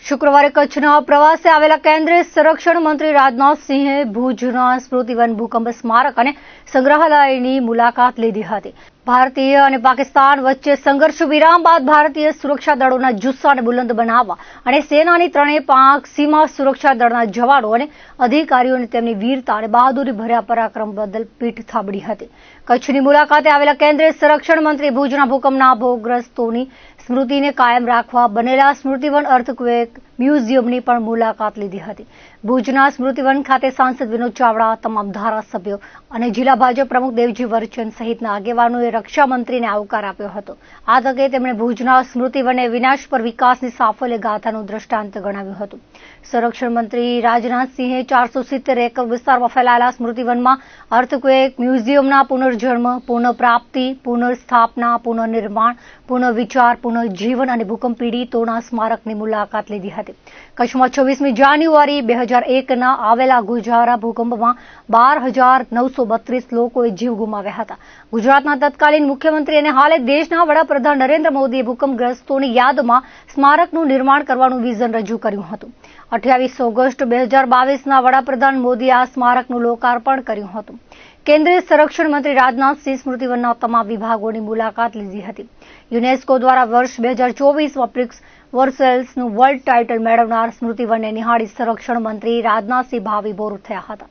શુક્રવારે કચ્છના પ્રવાસે આવેલા કેન્દ્રીય સંરક્ષણ મંત્રી રાજનાથસિંહે ભુજના સ્મૃતિવન ભૂકંપ સ્મારક અને સંગ્રહાલયની મુલાકાત લીધી હતી. ભારતીય અને પાકિસ્તાન વચ્ચે સંઘર્ષ વિરામ બાદ ભારતીય સુરક્ષા દળોના જુસ્સાને બુલંદ બનાવવા અને સેનાની ત્રણેય પાંખ સીમા સુરક્ષા દળના જવાનો અને અધિકારીઓને તેમની વીરતા અને બહાદુરી ભર્યા પરાક્રમ બદલ પીઠ થાબડી હતી. કચ્છની મુલાકાતે આવેલા કેન્દ્રીય સંરક્ષણ મંત્રી ભુજના ભૂકંપના ભોગગ્રસ્તોની સ્મૃતિને કાયમ રાખવા બનેલા સ્મૃતિવન અર્થક્વેક મ્યુઝિયમની પણ મુલાકાત લીધી હતી. ભુજના સ્મૃતિવન ખાતે સાંસદ વિનોદ ચાવડા, તમામ ધારાસભ્યો અને જિલ્લા ભાજપ પ્રમુખ દેવજી વરચંદ સહિતના આગેવાનોએ રક્ષા મંત્રીને આવકાર આપ્યો હતો. આ તકે તેમણે ભુજના સ્મૃતિવનને વિનાશ પર વિકાસની સાફલ્ય ગાથાનું દ્રષ્ટાંત ગણાવ્યું હતું. સંરક્ષણ મંત્રી રાજનાથસિંહે 470 એકર વિસ્તારમાં ફેલાયેલા સ્મૃતિવનમાં અર્થક્વેક મ્યુઝિયમના પુનર્જન્મ, પુનઃપ્રાપ્તિ, પુનર્સ્થાપના, પુનઃનિર્માણ, પુનઃવિચાર, પુનઃજીવન અને ભૂકંપ પીડિતોના સ્મારકની મુલાકાત લીધી હતી. કચ્છમાં 26મી જાન્યુઆરી 2001ના આવેલા ગુજારા ભૂકંપમાં 12,932 લોકોએ જીવ ગુમાવ્યા હતા. ગુજરાતના તત્કાલીન મુખ્યમંત્રી અને હાલે દેશના વડાપ્રધાન નરેન્દ્ર મોદીએ ભૂકંપગ્રસ્તોની યાદમાં સ્મારકનું નિર્માણ કરવાનું વિઝન રજૂ કર્યું હતું. 28 ઓગસ્ટ 2022ના વડાપ્રધાન મોદીએ આ સ્મારકનું લોકાર્પણ કર્યું હતું. કેન્દ્રીય સંરક્ષણ મંત્રી રાજનાથસિંહ સ્મૃતિવનના તમામ વિભાગોની મુલાકાત લીધી હતી. યુનેસ્કો દ્વારા વર્ષ 2024માં પ્રિક્સ વર્સેલ્સનું વર્લ્ડ ટાઇટલ મેળવનાર સ્મૃતિવનને નિહાળી સંરક્ષણ મંત્રી રાજનાથસિંહ ભાવીભોર થયા હતા.